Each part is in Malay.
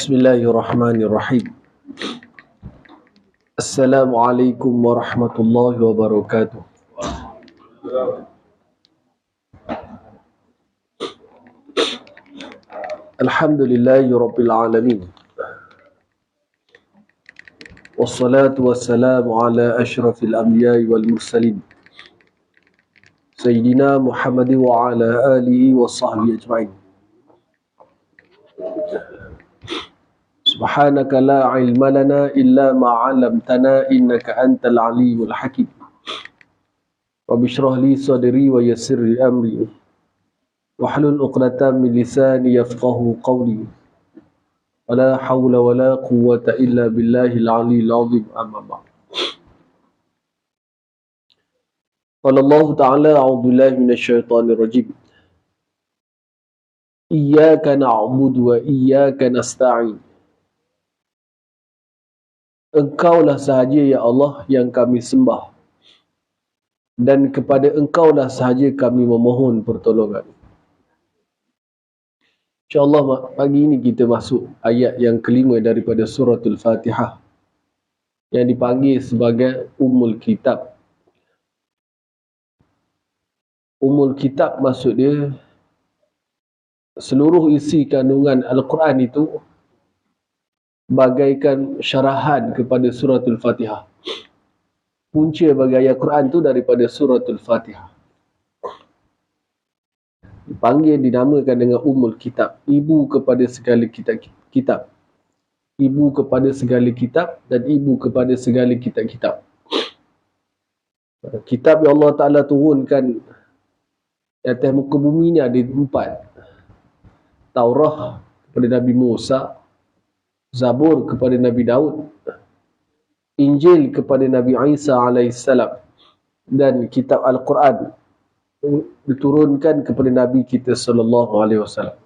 Bismillahirrahmanirrahim. Assalamualaikum warahmatullahi wabarakatuh. Alhamdulillahi rabbil alamin. Wassalatu wassalamu ala ashrafil anbiya'i wal mursalin, Sayyidina Muhammad wa ala alihi wa sahbihi ajma'in. Subhanaka la ilma lana illa ma 'allamtana innaka antal alimul hakim. Rabbi shrah li sadri wa yassir li amri wahlul 'uqdatam min lisani yafqahu qawli. Wala hawla wala quwwata illa billahil 'aliyyil 'azim. Amma ba'd. Qala Allah ta'ala a'udzu billahi minasyaitonir rajim. Iyyaka na'budu wa iyyaka nasta'in. Engkaulah sahaja ya Allah yang kami sembah, dan kepada Engkaulah sahaja kami memohon pertolongan. InsyaAllah pagi ini kita masuk ayat yang kelima daripada suratul Fatihah, yang dipanggil sebagai Ummul Kitab. Ummul Kitab maksud dia seluruh isi kandungan Al-Quran itu bagaikan syarahan kepada suratul Fatihah. Punca bagi ayat Quran itu daripada suratul Fatihah. Dipanggil, dinamakan dengan Ummul Kitab, ibu kepada segala kitab. Ibu kepada segala kitab dan ibu kepada segala kitab-kitab. Kitab yang Allah Ta'ala turunkan di atas muka bumi ni ada 4. Taurah kepada Nabi Musa, Zabur kepada Nabi Daud, Injil kepada Nabi Isa alaihissalam, dan kitab Al-Quran diturunkan kepada Nabi kita sallallahu alaihi wasallam.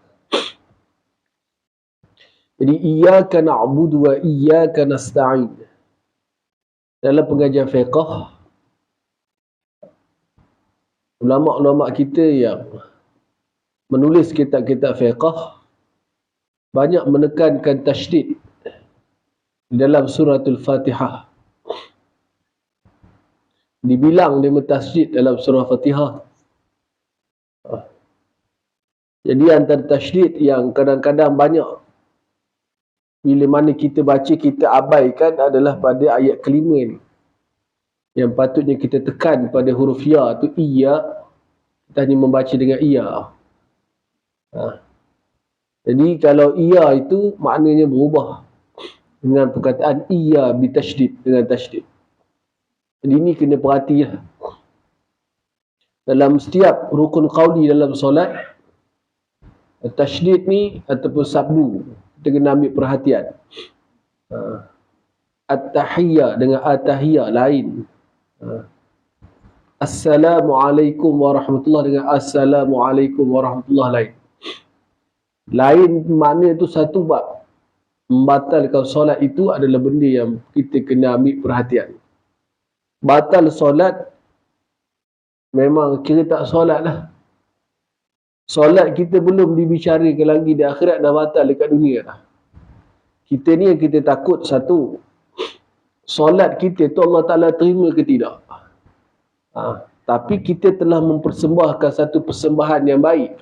Jadi iyyaka na'budu wa iyyaka nasta'in. Dalam pengajian fiqh, ulama-ulama kita yang menulis kitab-kitab fiqh banyak menekankan tasydid dalam suratul Fatihah. Dibilang dia tasydid dalam surah Fatihah. Jadi antara tasydid yang kadang-kadang banyak bila mana kita baca kita abaikan adalah pada ayat kelima ni. Yang patutnya kita tekan pada huruf ya tu iya, kita hanya membaca dengan iya. Jadi kalau iya itu maknanya berubah dengan perkataan iya bitasydid, dengan tasydid. Jadi ini kena perhatikan. Dalam setiap rukun qauli dalam solat, tasydid ni ataupun sabdu, kita kena ambil perhatian. At-tahiyyah dengan at-tahiyyah lain. Assalamualaikum warahmatullahi dengan assalamualaikum warahmatullahi lain. Lain makna itu satu bab. Membatalkan solat itu adalah benda yang kita kena ambil perhatian. Batal solat memang kira tak solat lah. Solat kita belum dibicarakan lagi di akhirat, dah batal dekat dunia dah. Kita ni yang kita takut satu, solat kita tu Allah Ta'ala terima ke tidak. Tapi kita telah mempersembahkan satu persembahan yang baik,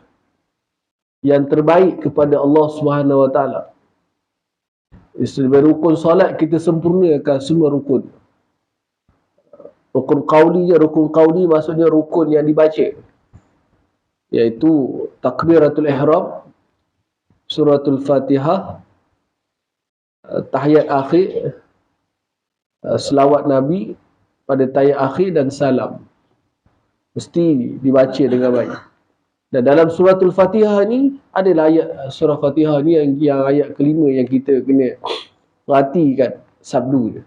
yang terbaik kepada Allah Subhanahu Wa Ta'ala. Sebagai rukun solat kita sempurnakan semua rukun. Rukun qauli maksudnya rukun yang dibaca, iaitu takbiratul ihram, suratul Fatihah, tahiyat akhir, selawat Nabi pada tahiyat akhir, dan salam. Mesti dibaca dengan baik. Dan dalam suratul Fatihah ni adalah ayat surah Fatihah ni yang ayat kelima yang kita kena perhatikan sabdu dia.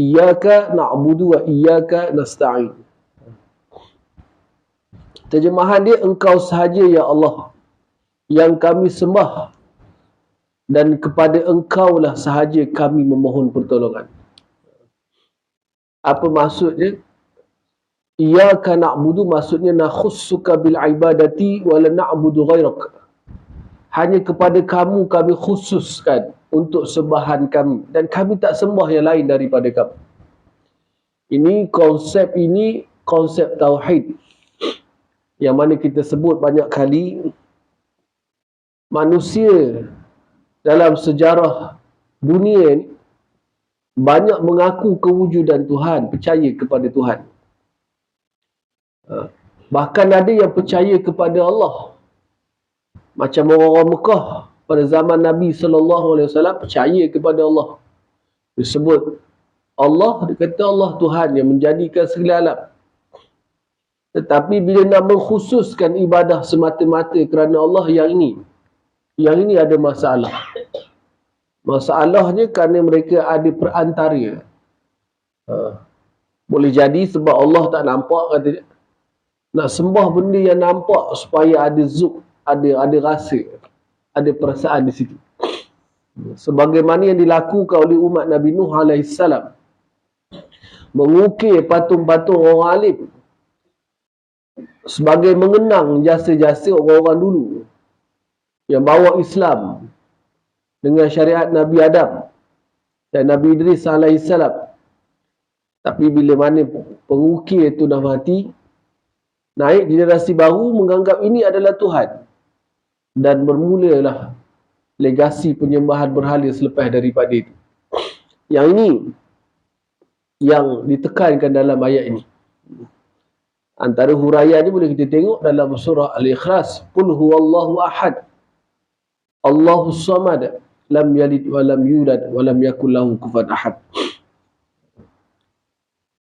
Iyyaka na'budu wa iyyaka nasta'in. Terjemahan dia, engkau sahaja ya Allah yang kami sembah, dan kepada engkaulah sahaja kami memohon pertolongan. Apa maksudnya? Iyyaka na'budu maksudnya nakhussuka bil ibadati wa la na'budu ghairak. hanya kepada kamu kami khususkan untuk sembahan kami, dan kami tak sembah yang lain daripada kamu. Ini konsep tauhid yang mana kita sebut banyak kali. Manusia dalam sejarah dunia ni banyak mengaku kewujudan Tuhan, percaya kepada Tuhan. Bahkan ada yang percaya kepada Allah. Macam orang-orang Mekah pada zaman Nabi SAW percaya kepada Allah. Disebut Allah, dia kata Allah Tuhan yang menjadikan segala alam. Tetapi bila nak mengkhususkan ibadah semata-mata kerana Allah, yang ini ada masalah. Masalahnya kerana mereka ada perantara. Boleh jadi sebab Allah tak nampak, kata dia. Nak sembah benda yang nampak supaya ada zuk, ada rasa, ada perasaan di situ. Sebagaimana yang dilakukan oleh umat Nabi Nuh alaihissalam, mengukir patung-patung orang alim sebagai mengenang jasa-jasa orang-orang dulu yang bawa Islam dengan syariat Nabi Adam dan Nabi Idris alaihissalam. Tapi bila mana pengukir itu dah mati, naik generasi baru menganggap ini adalah Tuhan, dan bermulalah legasi penyembahan berhala selepas daripada itu. Yang ini yang ditekankan dalam ayat ini. Antara huraian ni boleh kita tengok dalam surah Al-Ikhlas. Qul huwallahu ahad, Allahus samad, lam yalid wa lam yulad wa lam yakul lahu kufuwan ahad.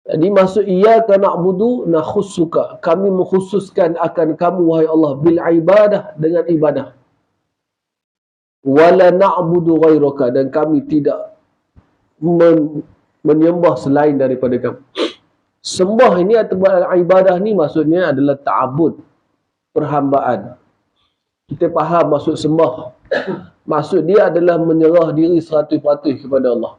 Jadi maksud iyyaka na'budu nakhussuka, kami mengkhususkan akan kamu wahai Allah bil ibadah, dengan ibadah. Wala na'budu ghairaka, dan kami tidak menyembah selain daripada kamu. Sembah ini atau ibadah ni maksudnya adalah ta'abud, perhambaan. Kita faham maksud sembah. Maksud dia adalah menyerah diri 100% kepada Allah.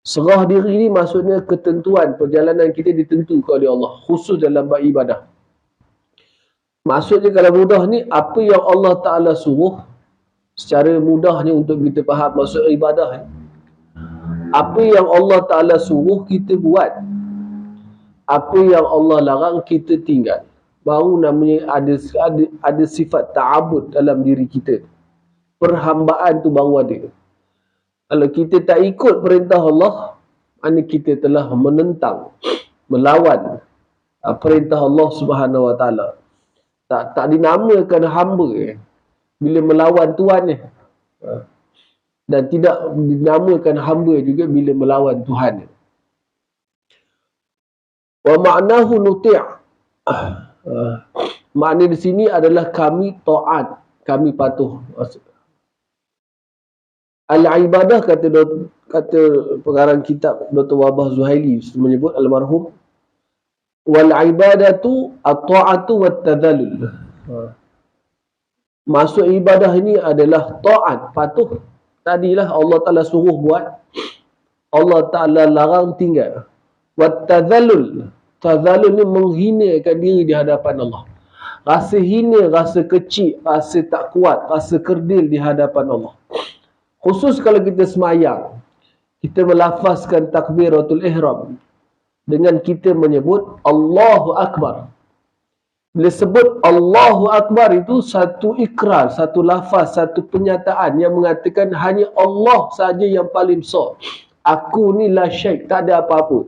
Serah diri ni maksudnya ketentuan perjalanan kita ditentukan oleh Allah, khusus dalam bab ibadah. Maksudnya kalau mudah ni, apa yang Allah Ta'ala suruh, secara mudahnya untuk kita faham maksud ibadah ni, apa yang Allah Ta'ala suruh kita buat, apa yang Allah larang kita tinggal, baru namanya ada sifat ta'abud dalam diri kita. Perhambaan tu baru ada. Kalau kita tak ikut perintah Allah, maknanya kita telah menentang, melawan perintah Allah Subhanahu Wa Taala. Tak dinamakan hamba bila melawan Tuhan. Dan tidak dinamakan hamba juga bila melawan Tuhan. Wa ma'nahu nuti'. Makna di sini adalah kami taat, kami patuh. Al-ibadah, kata pengarang kitab Dr. Wabah Zuhaili menyebut, almarhum, wal ibadatu at-ta'atu wat-tadallul. Maksud ibadah ini adalah taat, patuh. Tadilah Allah Ta'ala suruh buat, Allah Ta'ala larang tinggal. Wat-tadallul, tadallul ni menghinakan diri di hadapan Allah. Rasa hina, rasa kecil, rasa tak kuat, rasa kerdil di hadapan Allah. Khusus kalau kita semayang, kita melafazkan takbiratul ihram dengan kita menyebut Allahu Akbar. Bila sebut Allahu Akbar itu satu ikrar, satu lafaz, satu penyataan yang mengatakan hanya Allah saja yang paling besar. Aku ni la syait, tak ada apa-apa.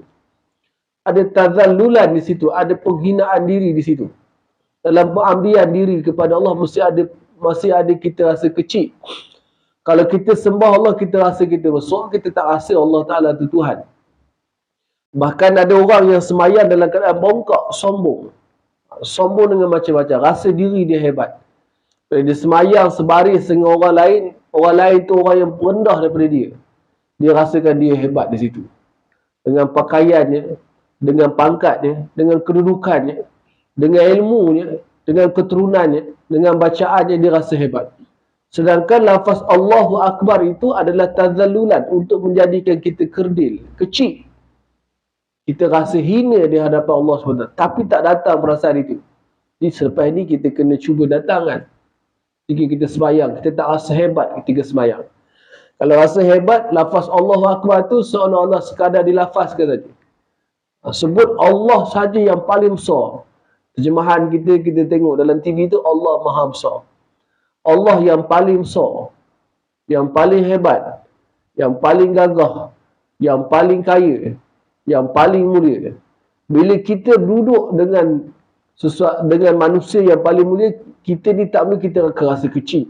Ada tazallulan di situ, ada penghinaan diri di situ. Dalam pengambilan diri kepada Allah masih ada kita rasa kecil. Kalau kita sembah Allah, kita rasa kita besar, kita tak rasa Allah Ta'ala itu Tuhan. Bahkan ada orang yang semayang dalam keadaan bongkak, sombong. Sombong dengan macam-macam, rasa diri dia hebat. Bila dia semayang sebaris dengan orang lain tu orang yang rendah daripada dia. Dia rasakan dia hebat di situ. Dengan pakaiannya, dengan pangkatnya, dengan kedudukannya, dengan ilmunya, dengan keturunannya, dengan bacaannya, dia rasa hebat. Sedangkan lafaz Allahu Akbar itu adalah tazallulan, untuk menjadikan kita kerdil, kecil. Kita rasa hina di hadapan Allah SWT. Tapi tak datang perasaan itu. Jadi selepas ini kita kena cuba datang kan. ketika kita sembahyang. Kita tak rasa hebat ketika sembahyang. Kalau rasa hebat, lafaz Allahu Akbar tu seolah-olah sekadar dilafazkan saja. Sebut Allah saja yang paling besar. Terjemahan kita tengok dalam TV tu, Allah Maha Besar. Allah yang paling besar, yang paling hebat, yang paling gagah, yang paling kaya, yang paling mulia. Bila kita duduk dengan manusia yang paling mulia, kita ni tak boleh, kita akan rasa kecil.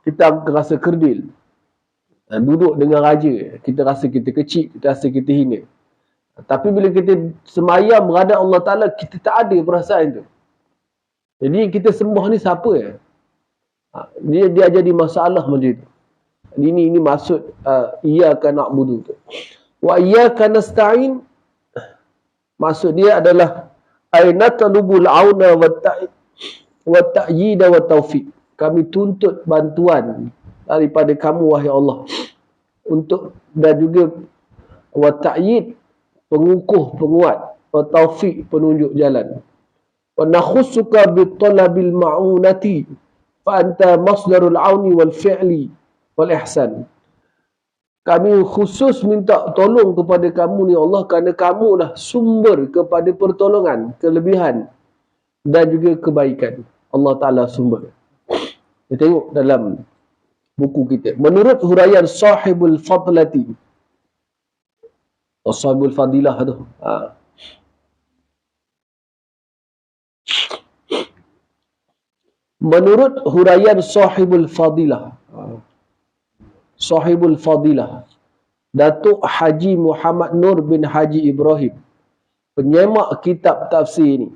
Kita akan rasa kerdil. Duduk dengan raja, kita rasa kita kecil, kita rasa kita hina. Tapi bila kita semayang berhadap Allah Ta'ala, kita tak ada perasaan tu. Jadi kita sembah ni siapa ya? Dia jadi masalah macam tu. Ini maksud iyyaka na'budu tu. Wa iyyaka nasta'in, maksud dia adalah aina talubul auna wa ta'yida wa taufiq. Kami tuntut bantuan daripada kamu wahai Allah, untuk dan juga wa ta'yid, pengukuh, penguat, wa taufiq, penunjuk jalan. Wa nakhussuka bi talabil ma'unati fa anta masdarul auni wal fi'li wal ihsan. Kami khusus minta tolong kepada kamu ni Allah, kerana kamu lah sumber kepada pertolongan, kelebihan dan juga kebaikan. Allah Ta'ala sumber. Kita tengok dalam buku kita. Menurut huraian Sahibul Fadlati, Sahibul Fadilah tu. Menurut huraian Sahibul Fadilah, Sahibul Fadilah, Datuk Haji Muhammad Nur bin Haji Ibrahim, penyemak kitab tafsir ini,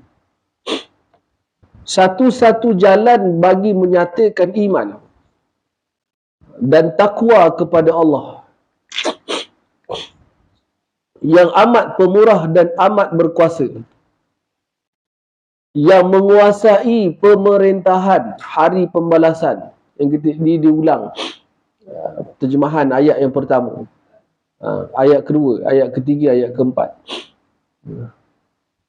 satu-satu jalan bagi menyatakan iman dan takwa kepada Allah yang amat pemurah dan amat berkuasa, yang menguasai pemerintahan hari pembalasan. Yang kita diulang terjemahan ayat yang pertama, ayat kedua, ayat ketiga, ayat keempat.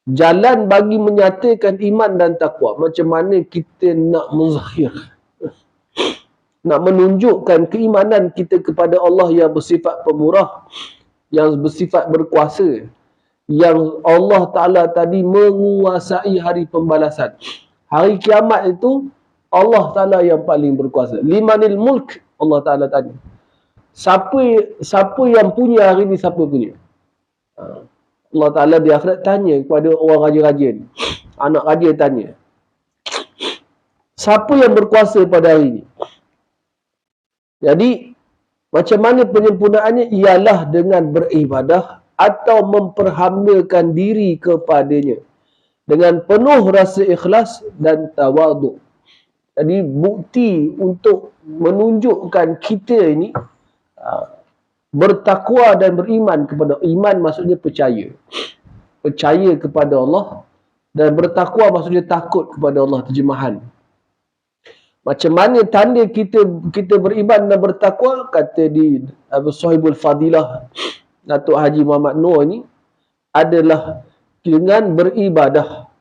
Jalan bagi menyatakan iman dan takwa. Macam mana kita nak menzahir, nak menunjukkan keimanan kita kepada Allah yang bersifat pemurah, yang bersifat berkuasa, yang Allah Ta'ala tadi menguasai hari pembalasan. Hari kiamat itu Allah Ta'ala yang paling berkuasa. Limanil mulk, Allah Ta'ala tadi. Siapa yang punya hari ni, siapa punya? Allah Ta'ala di akhirat tanya kepada orang raja-raja ni. Anak raja tanya, siapa yang berkuasa pada hari ni? Jadi, macam mana penyempurnaannya? Ialah dengan beribadah atau memperhambakan diri kepadanya dengan penuh rasa ikhlas dan tawaduk. Jadi bukti untuk menunjukkan kita ini bertakwa dan beriman kepada, iman maksudnya percaya. Percaya kepada Allah, dan bertakwa maksudnya takut kepada Allah, terjemahan. Macam mana tanda kita beriman dan bertakwa? Kata di Sahibul Fadilah Datuk Haji Muhammad Nur ni, adalah dengan beribadah.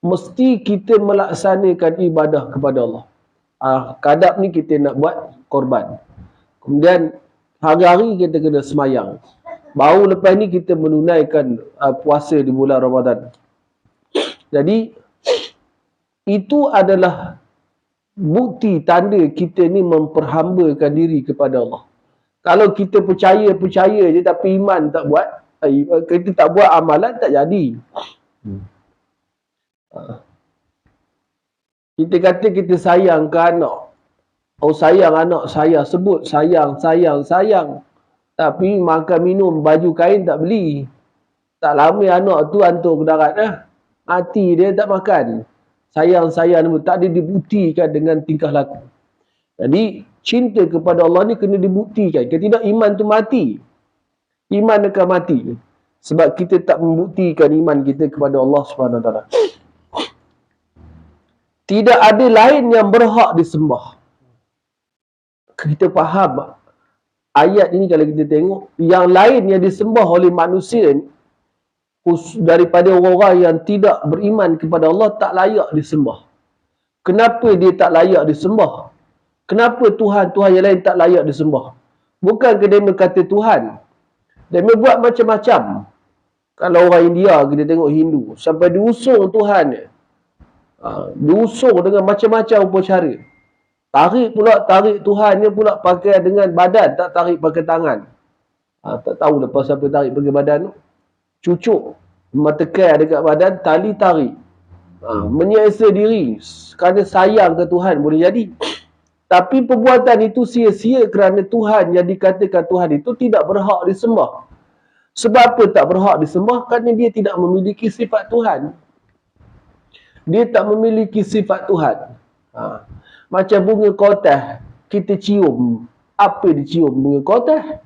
Mesti kita melaksanakan ibadah kepada Allah. Kadap ni kita nak buat korban. Kemudian hari-hari kita kena semayang. Baru lepas ni kita menunaikan puasa di bulan Ramadan. Jadi itu adalah bukti tanda kita ni memperhambakan diri kepada Allah. Kalau kita percaya je tapi iman tak buat, kita tak buat amalan, tak jadi. Kita kata kita sayang ke anak. Oh sayang anak saya, sebut sayang. Tapi makan minum, baju kain tak beli. Tak lama anak tu hantar ke darat dah. Mati dia tak makan. Sayang, tak ada dibuktikan dengan tingkah laku. Jadi cinta kepada Allah ni kena dibuktikan. Kalau tidak, iman tu mati. Iman akan mati. Sebab kita tak membuktikan iman kita kepada Allah SWT. Tidak ada lain yang berhak disembah. Kita faham ayat ini kalau kita tengok. Yang lain yang disembah oleh manusia ni, daripada orang-orang yang tidak beriman kepada Allah, tak layak disembah. Kenapa dia tak layak disembah? Kenapa Tuhan-Tuhan yang lain tak layak disembah? Bukan dia kata Tuhan. Dia buat macam-macam. Kalau orang India kita tengok Hindu, sampai diusung Tuhan dia. Diusung dengan macam-macam upacara. Tarik Tuhan dia pula pakai dengan badan, tak tarik pakai tangan. Tak tahu lepas siapa tarik pakai badan tu. Cucuk matekai dekat badan, tali tarik. Menyeksa diri kerana sayang ke Tuhan boleh jadi. Tapi perbuatan itu sia-sia kerana Tuhan yang dikatakan Tuhan itu tidak berhak disembah. Sebab apa tak berhak disembah? Kerana dia tidak memiliki sifat Tuhan. Dia tak memiliki sifat Tuhan. Macam bunga kotas, kita cium. Apa dicium bunga kotas?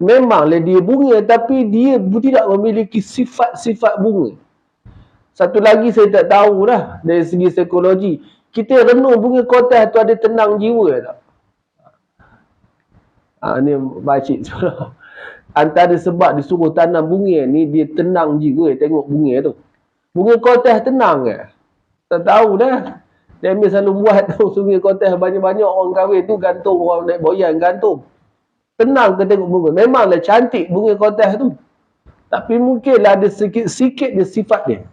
Memanglah dia bunga, tapi dia tidak memiliki sifat-sifat bunga. Satu lagi saya tak tahu lah dari segi psikologi. Kita renung bunga kotas tu ada tenang jiwa tak? Ni baca surah. Antara sebab disuruh tanam bunga ni, dia tenang jiwa tengok bunga tu. Bunga kotas tenang ke? Tak tahu dah. Dia selalu buat tu bunga kotas banyak-banyak orang kahwin tu gantung, orang naik boyan gantung. Tenang ke tengok bunga? Memanglah cantik bunga kotas tu. Tapi mungkinlah ada sikit dia sifat dia.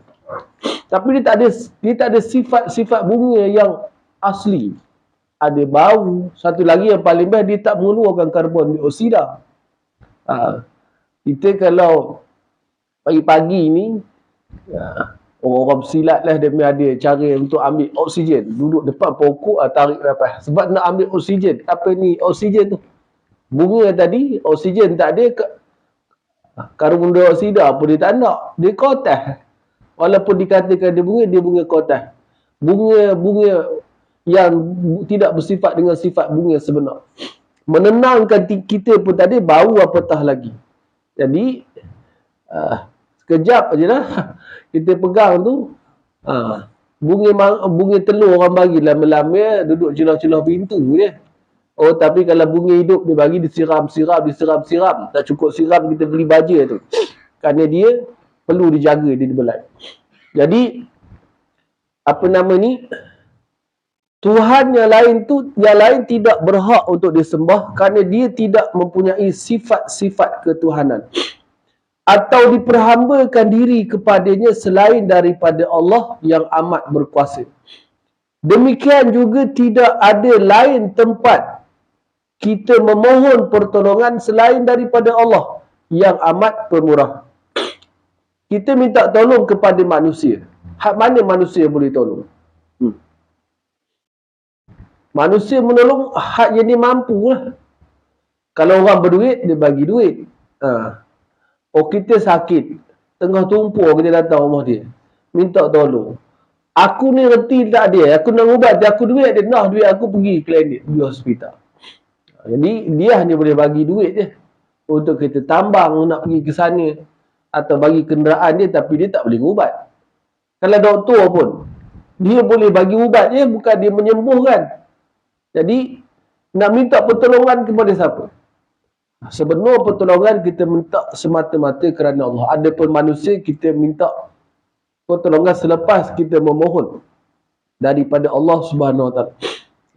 Tapi dia tak ada sifat-sifat bunga yang asli. Ada bau. Satu lagi yang paling best, dia tak mengeluarkan karbon dioksida. Kita kalau pagi-pagi ni, orang-orang bersilat lah, dia ada cara untuk ambil oksigen. Duduk depan pokok, tarik nafas. Sebab nak ambil oksigen. Apa ni oksigen tu? Bunga tadi, oksigen tak ada, karbon dioksida pun dia tak nak. Dia kotas. Walaupun dikatakan dia bunga kotas. Bunga yang tidak bersifat dengan sifat bunga sebenar. Menenangkan kita pun tadi, bau apatah lagi. Jadi, sekejap je lah. Kita pegang tu, bunga telur orang bagi lama-lama, duduk celah-celah pintu je. Oh, tapi kalau bunga hidup dia bagi disiram. Tak cukup siram, kita beli baja tu. Kerana dia perlu dijaga, dia dibelai. Jadi, apa nama ni? Tuhan yang lain tidak berhak untuk disembah kerana dia tidak mempunyai sifat-sifat ketuhanan. Atau diperhambakan diri kepadanya selain daripada Allah yang amat berkuasa. Demikian juga tidak ada lain tempat kita memohon pertolongan selain daripada Allah yang amat pemurah. Kita minta tolong kepada manusia. Hak mana manusia boleh tolong? Manusia menolong hak yang dia mampu lah. Kalau orang berduit, dia bagi duit. Oh, kita sakit, tengah tumpur kita datang rumah dia, minta tolong. Aku ni reti tak dia, aku nak ubat, aku duit dia, nah duit aku pergi klinik, pergi hospital. Jadi dia hanya boleh bagi duit je untuk kita tambang nak pergi ke sana, atau bagi kenderaan dia, tapi dia tak boleh ubat. Kalau doktor pun, dia boleh bagi ubat je, bukan dia menyembuhkan. Jadi nak minta pertolongan kepada siapa? Sebenar pertolongan kita minta semata-mata kerana Allah. Adapun manusia kita minta pertolongan selepas kita memohon daripada Allah Subhanahu Wa Taala.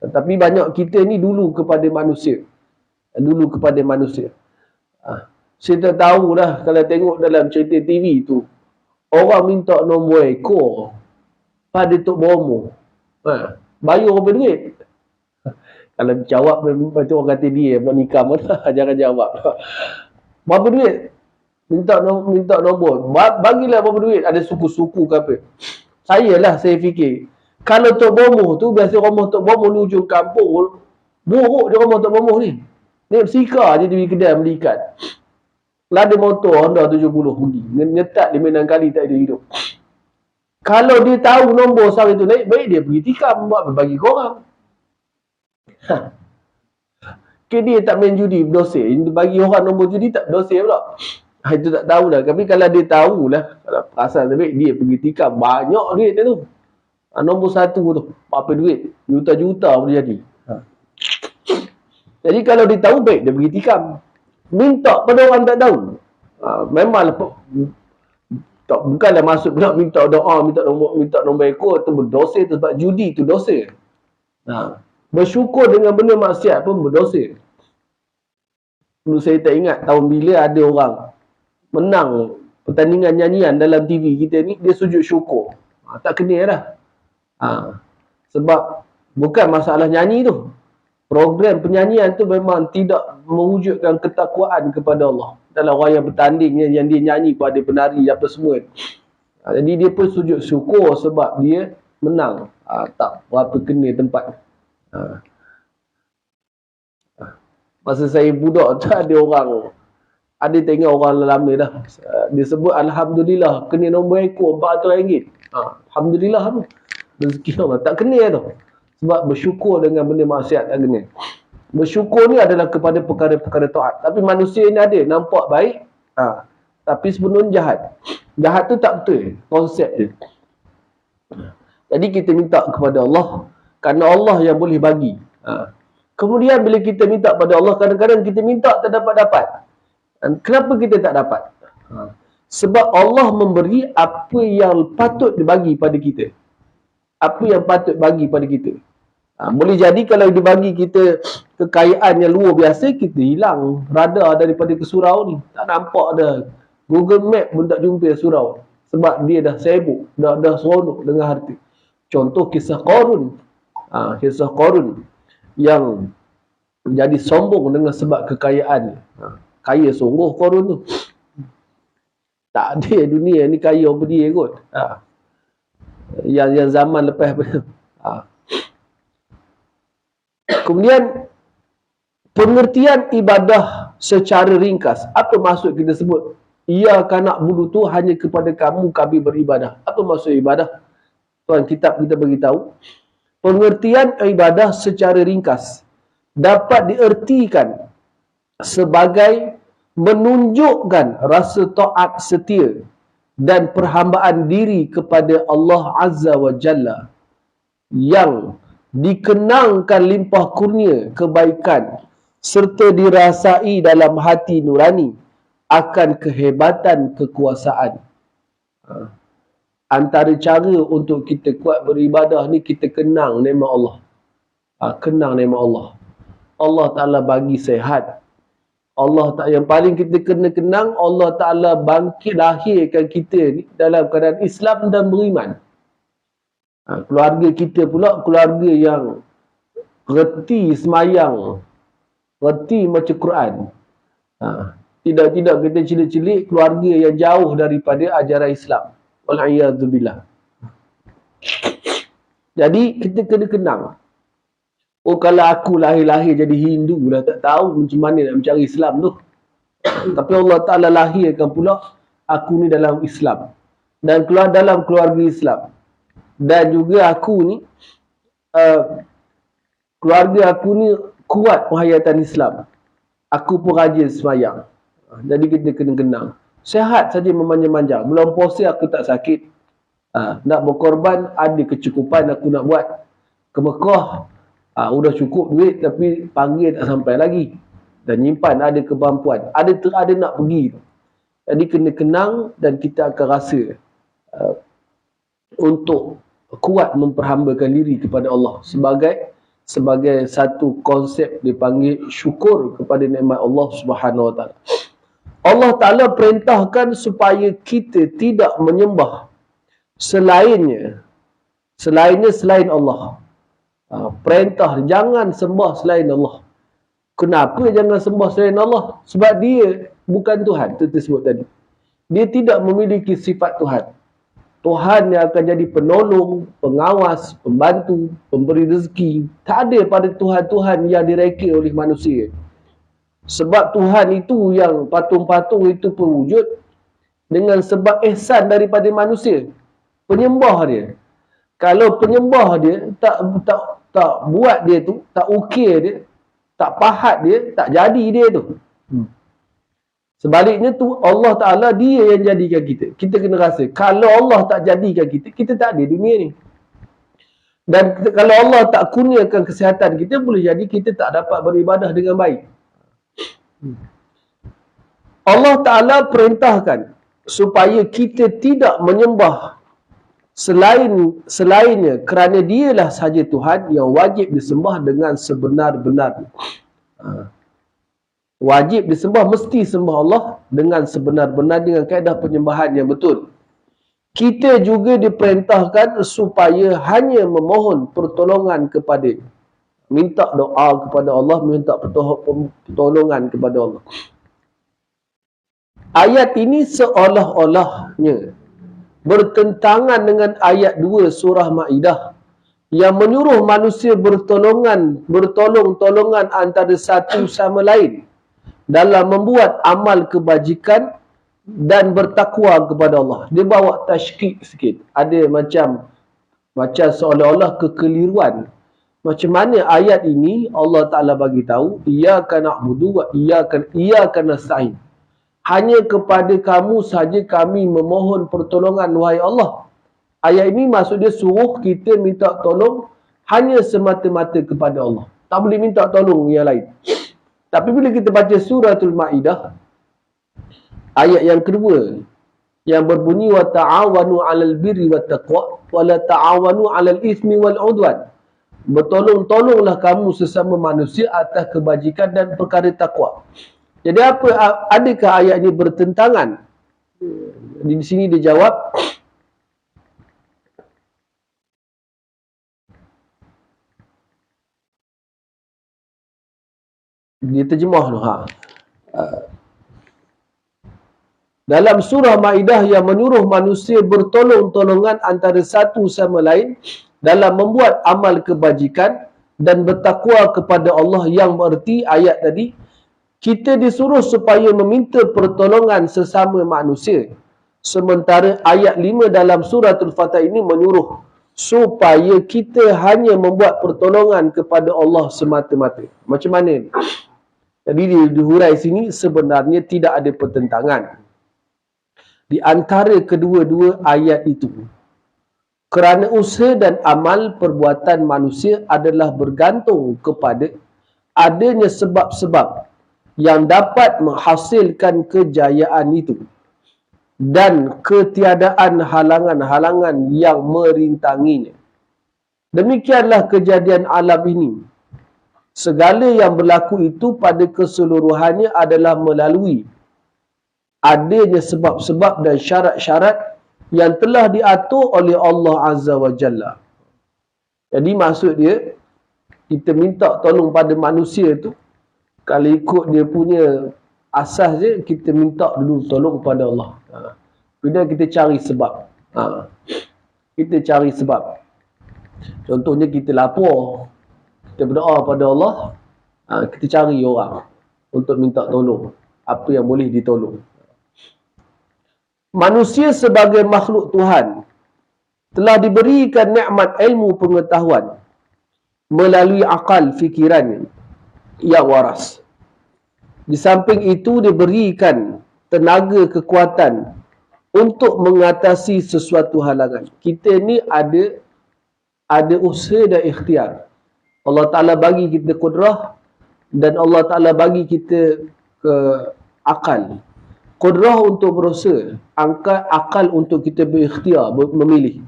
Tapi banyak kita ni dulu kepada manusia. Saya tak tahulah kalau tengok dalam cerita TV tu, orang minta nombor ekor pada Tok Bomo. Bayar berapa duit? Kalau jawab macam orang kata dia nak nikah pun jangan jawab. Berapa duit? Minta nombor. Bagilah berapa duit? Ada suku-suku ke apa? Saya fikir, kalau Tok Bomo tu, biasa rumah Tok Bomo ni ujung kampung, buruk dia rumah Tok Bomo ni. Ni bersika je dia pergi kedai beli ikan. Lah ada motor Honda 70 pergi. Nyetak 5-6 kali tak ada hidup. Kalau dia tahu nombor sari tu naik, baik dia pergi tikam buat bagi korang. Dia tak main judi berdosa. Bagi orang nombor judi tak berdosa pula. Itu tak tahulah. Tapi kalau dia tahulah, kalau perasaan baik, dia pergi tikam. Banyak duit dia tu. Nombor 1 tu. Apa duit? Juta-juta boleh jadi. Jadi kalau dia tahu, baik dia pergi tikam. Minta pada orang tak tahu. Memanglah Tak, bukanlah masuk pula minta doa, minta nombor ekor tu berdosa tu, sebab judi tu dosa. Bersyukur dengan benda maksiat pun berdosa. Dulu saya tak ingat tahun bila ada orang menang pertandingan nyanyian dalam TV kita ni, dia sujud syukur. Tak kena dah. Sebab bukan masalah nyanyi tu. Program penyanyian tu memang tidak mewujudkan ketakwaan kepada Allah. Dalam orang yang bertanding, yang dia nyanyi pada penari apa semua. Jadi dia pun sujud syukur sebab dia menang. Tak berapa kena tempat. Masa saya budak tu ada tengok orang lama dah. Dia sebut Alhamdulillah kena nombor ekor RM400. Alhamdulillah tu. Rezeki Allah. Tak kena tu. Sebab bersyukur dengan benda maksiat tak kena. Bersyukur ni adalah kepada perkara-perkara taat. Tapi manusia ni ada nampak baik, tapi sebenarnya jahat. Jahat tu tak betul konsep dia. Jadi kita minta kepada Allah, kerana Allah yang boleh bagi. Kemudian bila kita minta pada Allah, kadang-kadang kita minta tak dapat-dapat. Kenapa kita tak dapat? Sebab Allah memberi apa yang patut dibagi pada kita. Apa yang patut bagi pada kita. Boleh jadi kalau dia bagi kita kekayaan yang luar biasa, kita hilang radar daripada ke surau ni. Tak nampak dah. Google Map pun tak jumpa surau. Sebab dia dah sibuk, dah seronok dengan harta. Contoh kisah Qarun. Kisah Qarun yang menjadi sombong dengan sebab kekayaan. Kaya sungguh Qarun tu. Tak ada dunia ni kaya apa dia kot. Yang zaman lepas Kemudian pengertian ibadah secara ringkas. Apa maksud kita sebut iyyaka na'budu tu hanya kepada kamu kami beribadah? Apa maksud ibadah? Tuan kitab kita beritahu, pengertian ibadah secara ringkas dapat diertikan sebagai menunjukkan rasa taat setia dan perhambaan diri kepada Allah Azza wa Jalla yang dikenangkan limpah kurnia kebaikan serta dirasai dalam hati nurani akan kehebatan kekuasaan. Antara cara untuk kita kuat beribadah ni, kita kenang nikmat Allah. Kenang nikmat Allah. Allah Ta'ala bagi sehat. yang paling kita kena kenang, Allah Ta'ala bangkit lahirkan kita ni dalam keadaan Islam dan beriman. Keluarga kita pula keluarga yang reti semayang, reti baca Quran. Tidak kita cilik-cilik keluarga yang jauh daripada ajaran Islam. Wal'iyadzubillah. Jadi kita kena kenang. Kalau aku lahir jadi Hindu dah tak tahu macam mana nak mencari Islam tu. Tapi Allah Ta'ala lahirkan pula aku ni dalam Islam. Dan keluar dalam keluarga Islam. Dan juga aku ni, keluarga aku ni kuat penghayatan Islam. Aku pun rajin semayang. Jadi kita kena kenang. Sehat saja memanjang-manjang. Bulan puasa aku tak sakit. Nak berkorban, ada kecukupan aku nak buat. Ke Mekah, udah cukup duit tapi panggil tak sampai lagi. Dan nyimpan ada kemampuan. Ada nak pergi. Jadi kena kenang dan kita akan rasa untuk kuat memperhambakan diri kepada Allah sebagai satu konsep dipanggil syukur kepada nikmat Allah Subhanahu Wa Taala. Allah Ta'ala perintahkan supaya kita tidak menyembah selain Allah. Perintah jangan sembah selain Allah. Kenapa jangan sembah selain Allah? Sebab dia bukan Tuhan, itu disebut tadi. Dia tidak memiliki sifat Tuhan. Tuhan yang akan jadi penolong, pengawas, pembantu, pemberi rezeki. Tak ada pada Tuhan-Tuhan yang direka oleh manusia. Sebab Tuhan itu yang patung-patung itu pun wujud dengan sebab ihsan daripada manusia. Penyembah dia. Kalau penyembah dia tak buat dia tu, tak ukir dia, tak pahat dia, tak jadi dia tu. Sebaliknya tu Allah Ta'ala dia yang jadikan kita. Kita kena rasa kalau Allah tak jadikan kita, kita tak ada dunia ni. Dan kalau Allah tak kurniakan kesihatan kita, boleh jadi kita tak dapat beribadah dengan baik. Allah Ta'ala perintahkan supaya kita tidak menyembah selainnya, kerana dialah sahaja Tuhan yang wajib disembah dengan sebenar-benarnya. Wajib disembah, mesti sembah Allah dengan sebenar-benar, dengan kaedah penyembahan yang betul. Kita juga diperintahkan supaya hanya memohon pertolongan kepadanya. Minta doa kepada Allah, minta pertolongan kepada Allah. Ayat ini seolah-olahnya bertentangan dengan ayat 2 surah Maidah yang menyuruh manusia bertolong-tolongan antara satu sama lain dalam membuat amal kebajikan dan bertakwa kepada Allah. Dia bawa tashkik sikit. Ada macam seolah-olah kekeliruan. Macam mana ayat ini Allah Ta'ala bagi tahu, iyyaka na'budu wa iyyaka nasta'in. Hanya kepada kamu sahaja kami memohon pertolongan, wahai Allah. Ayat ini maksud dia suruh kita minta tolong hanya semata-mata kepada Allah. Tak boleh minta tolong yang lain. Tapi bila kita baca suratul Maidah, ayat yang kedua yang berbunyi wa ta'awanu 'alal birri wat taqwa wa la ta'awanu 'alal itsmi wal 'udwan. Bertolong-tolonglah kamu sesama manusia atas kebajikan dan perkara takwa. Jadi adakah ayat ini bertentangan? Di sini dia jawab, dia terjemah tu. Dalam surah Maidah yang menyuruh manusia bertolong-tolongan antara satu sama lain dalam membuat amal kebajikan dan bertakwa kepada Allah, yang bererti ayat tadi, kita disuruh supaya meminta pertolongan sesama manusia. Sementara ayat 5 dalam suratul Fatah ini menyuruh supaya kita hanya membuat pertolongan kepada Allah semata-mata. Macam mana ni? Jadi dihurai sini sebenarnya tidak ada pertentangan di antara kedua-dua ayat itu. Kerana usaha dan amal perbuatan manusia adalah bergantung kepada adanya sebab-sebab yang dapat menghasilkan kejayaan itu dan ketiadaan halangan-halangan yang merintanginya. Demikianlah kejadian alam ini. Segala yang berlaku itu pada keseluruhannya adalah melalui adanya sebab-sebab dan syarat-syarat yang telah diatur oleh Allah Azza wa Jalla. Jadi maksud dia, kita minta tolong pada manusia tu, kalau ikut dia punya asas je, kita minta dulu tolong pada Allah. Kemudian kita cari sebab. Kita cari sebab. Contohnya kita lapar, kita berdoa pada Allah, kita cari orang untuk minta tolong. Apa yang boleh ditolong. Manusia sebagai makhluk Tuhan telah diberikan nikmat ilmu pengetahuan melalui akal fikirannya yang waras. Di samping itu diberikan tenaga kekuatan untuk mengatasi sesuatu halangan. Kita ni ada usaha dan ikhtiar. Allah Ta'ala bagi kita kudrah dan Allah Ta'ala bagi kita akal. Kudrah untuk berusaha, akal untuk kita berikhtiar, memilih.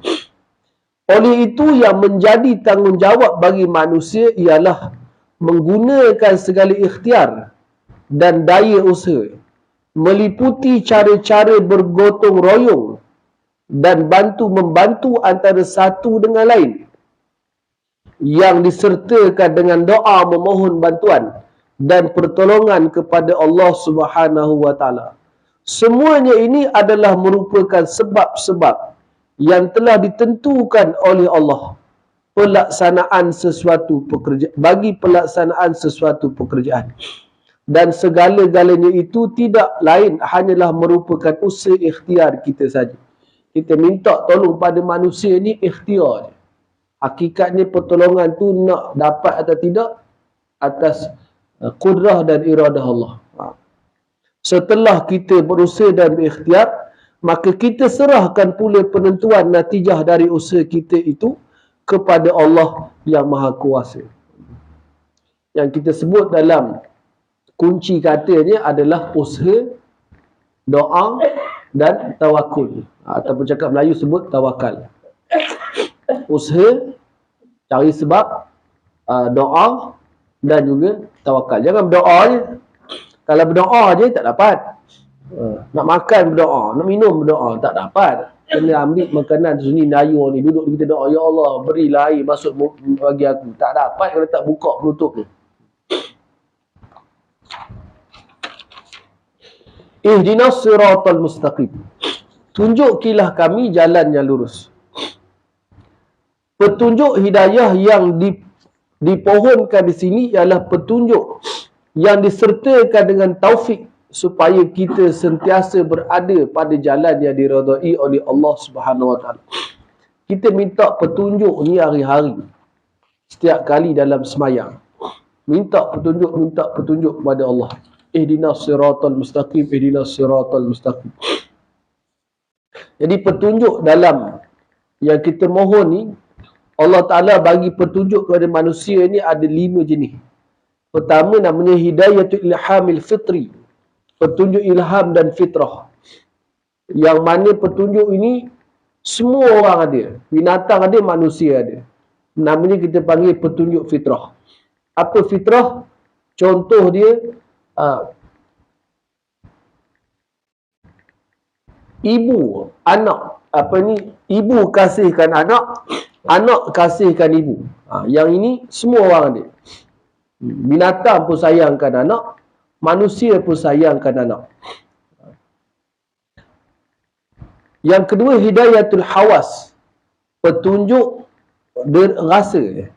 Oleh itu yang menjadi tanggungjawab bagi manusia ialah menggunakan segala ikhtiar dan daya usaha, meliputi cara-cara bergotong royong dan membantu antara satu dengan lain, yang disertakan dengan doa memohon bantuan dan pertolongan kepada Allah Subhanahu wa Ta'ala. Semuanya ini adalah merupakan sebab-sebab yang telah ditentukan oleh Allah bagi pelaksanaan sesuatu pekerjaan. Dan segala-galanya itu tidak lain hanyalah merupakan usaha ikhtiar kita saja. Kita minta tolong pada manusia ni ikhtiar. Hakikatnya pertolongan tu nak dapat atau tidak atas kudrah dan iradah Allah. Setelah kita berusaha dan berikhtiar, maka kita serahkan pula penentuan natijah dari usaha kita itu kepada Allah yang Maha Kuasa. Yang kita sebut dalam kunci katanya adalah usaha, doa dan tawakul. Ataupun cakap Melayu sebut tawakal. Usaha, cari sebab, doa dan juga tawakal. Jangan berdoa je. Kalau berdoa je tak dapat. Nak makan berdoa, nak minum berdoa, tak dapat. Kena ambil makanan sunyi nayur ni, duduk kita doa, ya Allah berilah air masuk bagi aku. Tak dapat kalau tak buka penutup ni. Ihdinas siratal mustaqim. Tunjukilah kami jalan yang lurus. Petunjuk hidayah yang dipohonkan di sini ialah petunjuk yang disertakan dengan taufik supaya kita sentiasa berada pada jalan yang diridai oleh Allah Subhanahu Wa Taala. Kita minta petunjuk ni hari-hari. Setiap kali dalam semayang. Minta petunjuk kepada Allah. Ihdinas siratal mustaqim, ihdinas siratal mustaqim. Jadi petunjuk dalam yang kita mohon ni, Allah Ta'ala bagi petunjuk kepada manusia ni ada 5 jenis. Pertama namanya hidayatul ilhamil fitri. Petunjuk ilham dan fitrah. Yang mana petunjuk ini semua orang ada. Binatang ada, manusia ada. Namanya kita panggil petunjuk fitrah. Apa fitrah? Contoh dia, ibu, anak, ibu kasihkan anak, anak kasihkan ibu. Yang ini semua orang ada. Binatang pun sayangkan anak, manusia pun sayangkan anak. Yang kedua hidayatul hawas. Petunjuk rasa.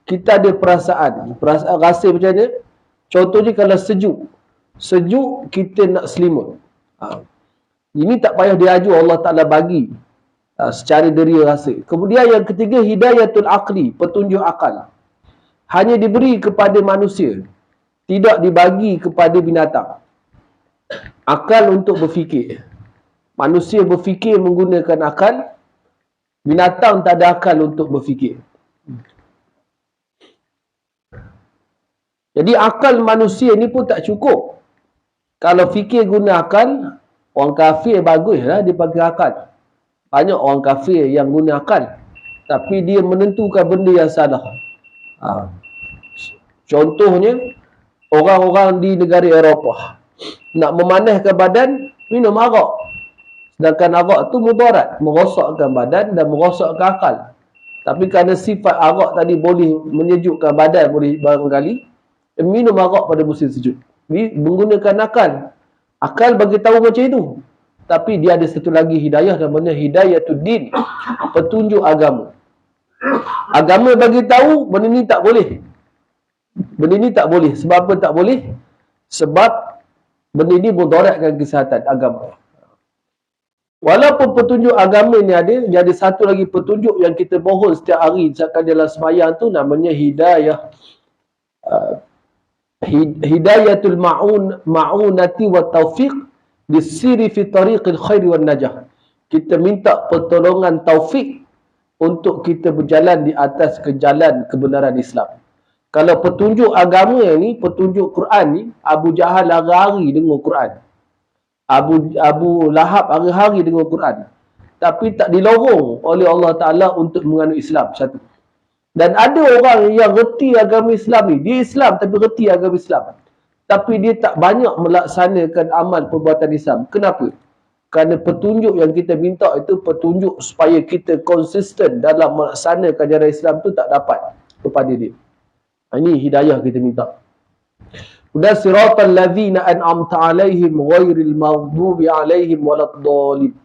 Kita ada perasaan rasa macam mana? Contohnya kalau sejuk kita nak selimut. Ini tak payah diaju, Allah Ta'ala bagi secara deria rasa. Kemudian yang ketiga hidayatul aqli, petunjuk akal. Hanya diberi kepada manusia, tidak dibagi kepada binatang. Akal untuk berfikir. Manusia berfikir menggunakan akal, binatang tak ada akal untuk berfikir. Jadi akal manusia ni pun tak cukup. Kalau fikir guna akal, orang kafir baguslah dia pakai akal. Banyak orang kafir yang guna akal, tapi dia menentukan benda yang salah. Contohnya, orang-orang di negara Eropah nak memanaskan badan, minum arak. Sedangkan arak tu mudarat, merosakkan badan dan merosakkan akal. Tapi kerana sifat arak tadi boleh menyejukkan badan, boleh barangkali, minum arak pada musim sejuk. Dia menggunakan akal. Akal bagi tahu macam itu. Tapi dia ada satu lagi hidayah, namanya hidayatul din. Petunjuk agama. Agama bagi tahu benda ni tak boleh. Benda ni tak boleh. Sebab apa tak boleh? Sebab benda ni mudaratkan kesihatan agama. Walaupun petunjuk agama ni ada, dia ada satu lagi petunjuk yang kita mohon setiap hari misalkan dalam sembahyang tu, namanya hidayah. Hidayatul ma'unati wa taufiq disiri fi tariqil khairi wan najah. Kita minta pertolongan taufik untuk kita berjalan di atas ke jalan kebenaran Islam. Kalau petunjuk agama ni, petunjuk Quran ni, Abu Jahal hari-hari dengar Quran. Abu Lahab hari-hari dengar Quran. Tapi tak dilorong oleh Allah Ta'ala untuk menganut Islam. Satu. Dan ada orang yang reti agama Islam ni. Dia Islam tapi reti agama Islam. Tapi dia tak banyak melaksanakan amal perbuatan Islam. Kenapa? Kerana petunjuk yang kita minta itu petunjuk supaya kita konsisten dalam melaksanakan ajaran Islam tu tak dapat kepada dia. Ini hidayah kita minta. Udah siratal ladzina an'amta alaihim ghairil maghdubi alaihim waladdallin.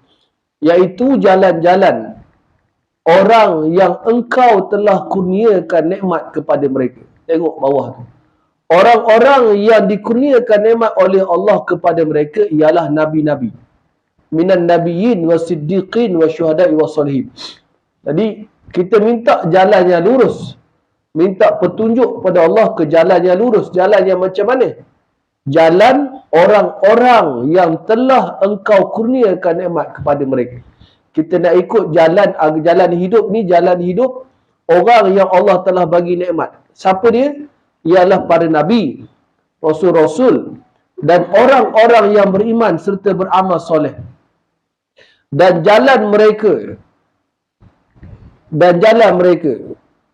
Iaitu jalan-jalan orang yang engkau telah kurniakan nikmat kepada mereka. Tengok bawah tu. Orang-orang yang dikurniakan nikmat oleh Allah kepada mereka ialah nabi-nabi. Minan nabiyyin wasiddiqin wasyuhada'i wassalihin. Jadi kita minta jalan yang lurus. Minta petunjuk pada Allah ke jalan yang lurus. Jalan yang macam mana? Jalan orang-orang yang telah engkau kurniakan nikmat kepada mereka. Kita nak ikut jalan hidup ni, jalan hidup orang yang Allah telah bagi nikmat. Siapa dia? Ialah para nabi, rasul-rasul dan orang-orang yang beriman serta beramal soleh. dan jalan mereka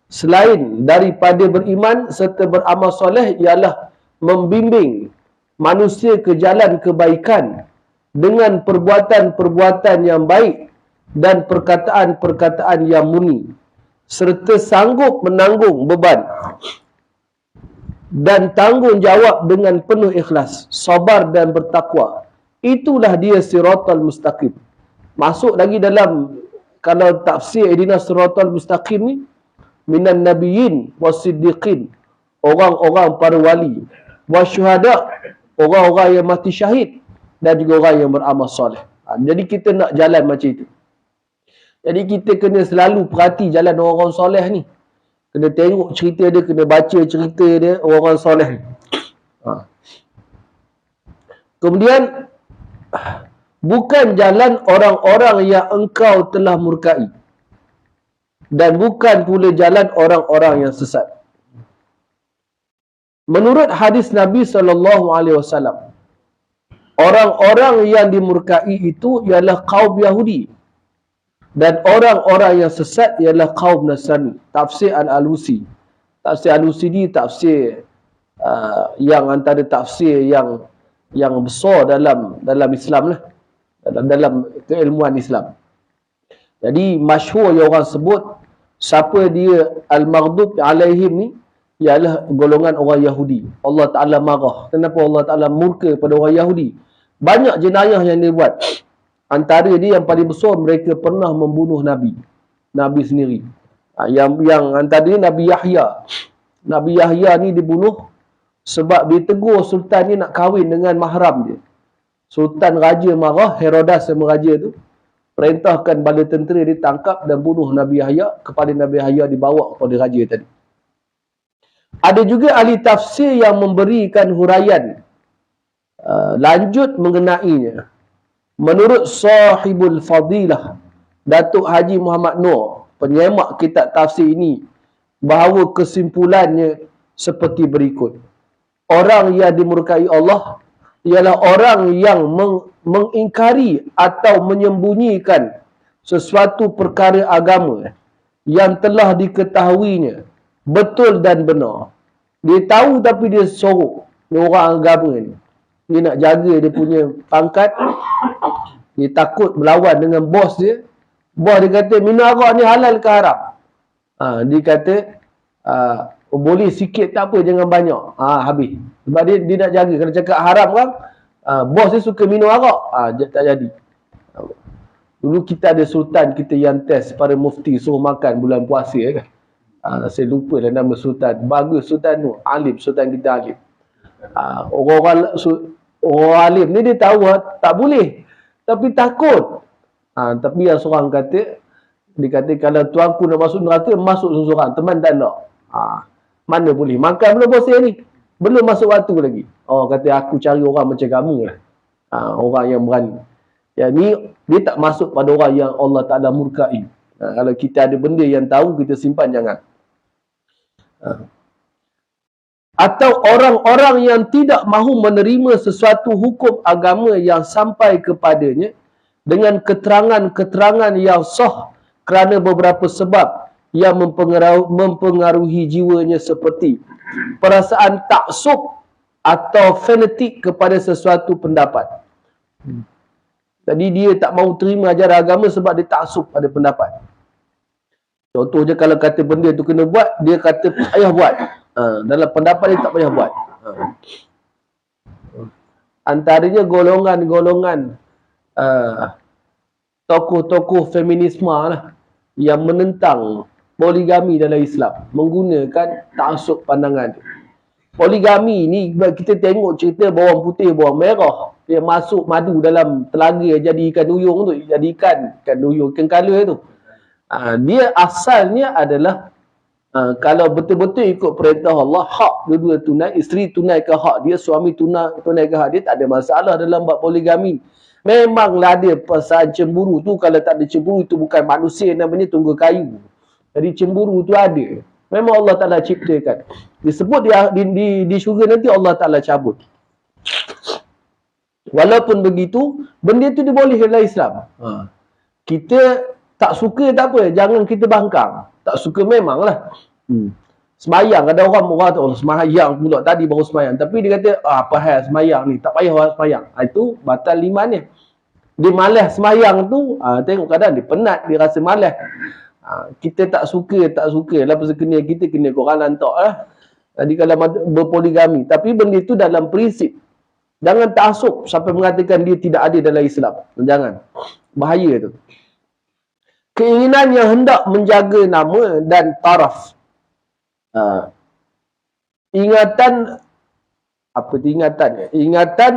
selain daripada beriman serta beramal soleh ialah membimbing manusia ke jalan kebaikan dengan perbuatan-perbuatan yang baik dan perkataan-perkataan yang murni, serta sanggup menanggung beban dan tanggungjawab dengan penuh ikhlas, sabar dan bertakwa. Itulah dia siratal mustaqim. Masuk lagi dalam, kalau tafsir ihdinas siratal mustaqim ni, minan nabiyyin wasiddiqin, orang-orang para wali, wasyuhada, orang-orang yang mati syahid, dan juga orang yang beramal soleh. Jadi kita nak jalan macam itu. Jadi kita kena selalu perhati jalan orang-orang soleh ni. Kena tengok cerita dia, kena baca cerita dia, orang-orang soleh ni. Kemudian, bukan jalan orang-orang yang engkau telah murkai, dan bukan pula jalan orang-orang yang sesat. Menurut hadis Nabi SAW, orang-orang yang dimurkai itu ialah kaum Yahudi, dan orang-orang yang sesat ialah kaum Nasrani. Tafsir Al-Alusi. Tafsir Al-Alusi ni tafsir yang antara tafsir yang besar dalam Islam lah. Dalam keilmuan Islam. Jadi masyhur yang orang sebut, siapa dia Al-Maghdub alaihim ni ialah golongan orang Yahudi. Allah Ta'ala marah. Kenapa Allah Ta'ala murka pada orang Yahudi? Banyak jenayah yang dia buat. Antara dia yang paling besar, mereka pernah membunuh Nabi sendiri. Yang antara dia Nabi Yahya. Nabi Yahya ni dibunuh sebab dia tegur Sultan ni nak kahwin dengan mahram dia. Sultan raja marah, Herodas sama raja tu, perintahkan bala tentera ditangkap dan bunuh Nabi Yahya. Kepala Nabi Yahya dibawa kepada raja tadi. Ada juga ahli tafsir yang memberikan huraian lanjut mengenainya. Menurut sahibul fadilah, Datuk Haji Muhammad Noor, penyemak kitab tafsir ini, bahawa kesimpulannya seperti berikut. Orang yang dimurkai Allah ialah orang yang mengingkari atau menyembunyikan sesuatu perkara agama yang telah diketahuinya betul dan benar. Dia tahu tapi dia sorok. Ni orang agama ni. Dia nak jaga dia punya pangkat. Dia takut melawan dengan bos dia. Bos dia kata, minum arak ni halal ke haram? Dia kata, boleh sikit tak apa, jangan banyak. Habis. Sebab dia nak jaga. Kalau cakap haram kan, bos dia suka minum arak. Tak jadi. Dulu kita ada sultan kita yang test para mufti suruh makan bulan puasa kan. Saya lupa dah nama sultan. Bagus sultan tu. Alim, sultan kita alim. Orang alim ni dia tahu tak boleh. Tapi takut. Tapi yang seorang kata, dia kata kalau tuanku nak masuk neraka, masuk seorang. Teman tak nak. Mana boleh. Makan belum puasa ni. Belum masuk waktu lagi. Kata aku cari orang macam kamu lah. Orang yang berani. Yang ni, dia tak masuk pada orang yang Allah Ta'ala murkai. Kalau kita ada benda yang tahu, kita simpan jangan. Atau orang-orang yang tidak mahu menerima sesuatu hukum agama yang sampai kepadanya dengan keterangan-keterangan yang sah kerana beberapa sebab yang mempengaruhi jiwanya, seperti perasaan taksub atau fanatik kepada sesuatu pendapat. Jadi dia tak mahu terima ajaran agama sebab dia taksub pada pendapat. Contohnya kalau kata benda tu kena buat, dia kata tak payah buat. Dalam pendapat dia tak payah buat. Antaranya golongan-golongan tokoh-tokoh feminisme lah, yang menentang poligami dalam Islam, menggunakan taksub pandangan dia. Poligami ni kita tengok cerita bawang putih, bawang merah. Dia masuk madu dalam telaga jadi ikan duyung tu, jadi ikan duyung, ikan kala tu. Dia asalnya adalah kalau betul-betul ikut perintah Allah, hak dua-dua tunai, isteri tunaikan hak dia, suami tunaikan hak dia, tak ada masalah dalam bab poligami. Memanglah ada perasaan cemburu tu. Kalau tak ada cemburu, itu bukan manusia, namanya tunggu kayu. Jadi cemburu tu ada. Memang Allah Ta'ala ciptakan. Disebut di syurga nanti Allah Ta'ala cabut. Walaupun begitu, benda tu diboleh dalam Islam. Kita tak suka tak apa, jangan kita bangkang. Tak suka memanglah. Semayang, ada orang tu, oh, semayang pula tadi baru semayang. Tapi dia kata, apa hal semayang ni, tak payah orang semayang. Itu batal iman dia. Dia malas semayang tu, tengok kadang dia penat, dia rasa malas. Kita tak suka lah pasal kita kena korang lantak lah. Jadi kalau berpoligami. Tapi benda itu dalam prinsip. Jangan taksub sampai mengatakan dia tidak ada dalam Islam. Jangan. Bahaya tu. Keinginan yang hendak menjaga nama dan taraf. Ingatan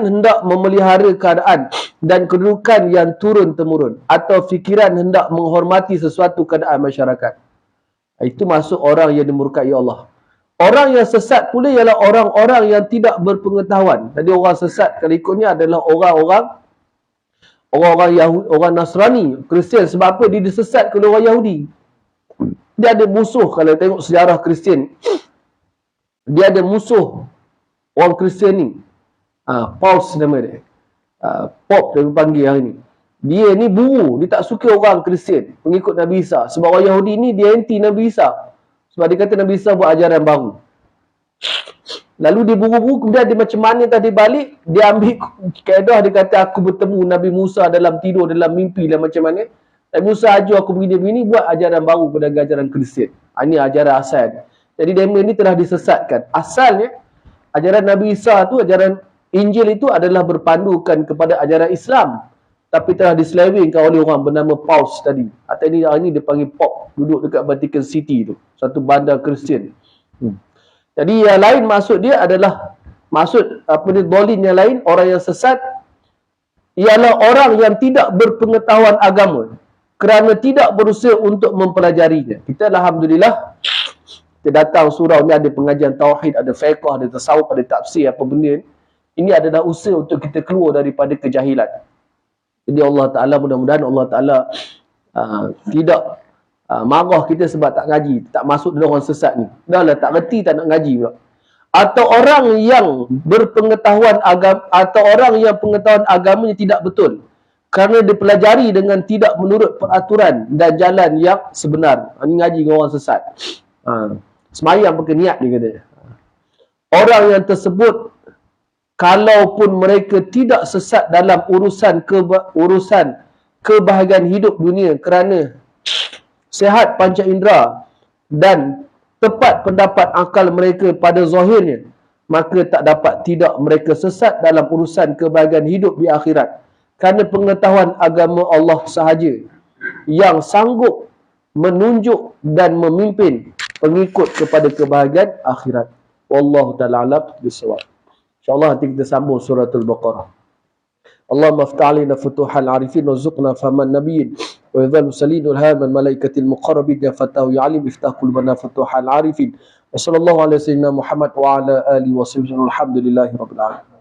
hendak memelihara keadaan dan kedudukan yang turun-temurun, atau fikiran hendak menghormati sesuatu keadaan masyarakat. Itu masuk orang yang dimurkai Allah. Orang yang sesat pula ialah orang-orang yang tidak berpengetahuan. Jadi orang sesat kalau ikutnya adalah orang-orang Yahudi, orang Nasrani, Kristian. Sebab apa dia disesat oleh orang Yahudi? Dia ada musuh. Kalau tengok sejarah Kristian, dia ada musuh orang Kristian ni. Paus nama dia. Pop dia panggil hari ni. Dia ni buru, dia tak suka orang Kristian, pengikut Nabi Isa. Sebab orang Yahudi ni dia anti Nabi Isa. Sebab dia kata Nabi Isa buat ajaran baru. Lalu dia buru-buru, kemudian dia macam mana tadi balik, dia ambil kaedah, dia kata aku bertemu Nabi Musa dalam tidur, dalam mimpi lah macam mana. Nabi Musa ajar aku begini-begini, buat ajaran baru pada ajaran Kristian. Ini ajaran asal. Jadi demo ini telah disesatkan. Asalnya, ajaran Nabi Isa tu, ajaran Injil itu adalah berpandukan kepada ajaran Islam. Tapi telah diselewengkan oleh orang bernama Paus tadi. Atau ini dia panggil Pop. Duduk dekat Vatican City tu. Satu bandar Kristian. Jadi yang lain maksud dia adalah, dolin yang lain, orang yang sesat, ialah orang yang tidak berpengetahuan agama. Kerana tidak berusaha untuk mempelajarinya. Kita alhamdulillah, kita datang surau ni ada pengajian tauhid, ada fiqh, ada tasawuf, ada tafsir, apa benda ni. Ini adalah usaha untuk kita keluar daripada kejahilan. Jadi Allah Ta'ala, mudah-mudahan Allah Ta'ala tidak marah kita sebab tak ngaji, tak masuk dalam orang sesat ni. Dah lah tak reti, tak nak ngaji pula. Atau orang yang berpengetahuan agama, atau orang yang pengetahuan agamanya tidak betul kerana dipelajari dengan tidak menurut peraturan dan jalan yang sebenar. Ini ngaji dengan orang sesat. Semayang pakai niat dia kata. Orang yang tersebut, kalaupun mereka tidak sesat dalam urusan kebahagiaan hidup dunia kerana sihat panca indera dan tepat pendapat akal mereka pada zahirnya, maka tak dapat tidak mereka sesat dalam urusan kebahagiaan hidup di akhirat. Kerana pengetahuan agama Allah sahaja yang sanggup menunjuk dan memimpin pengikut kepada kebahagiaan akhirat. Wallahu ta'ala a'lam bissawab. InsyaAllah nanti kita sambung suratul Baqarah. Allahumma aftah alina futuhal arifin warzuqna fahaman nabiyyin wa idhal musalin ulhaman malaikatil muqarrabin ya fatahu ya alim iftah kulubana futuhal arifin wa sallallahu ala sayyidina Muhammad wa ala alihi wa sahbihi alhamdulillahi rabbil alamin.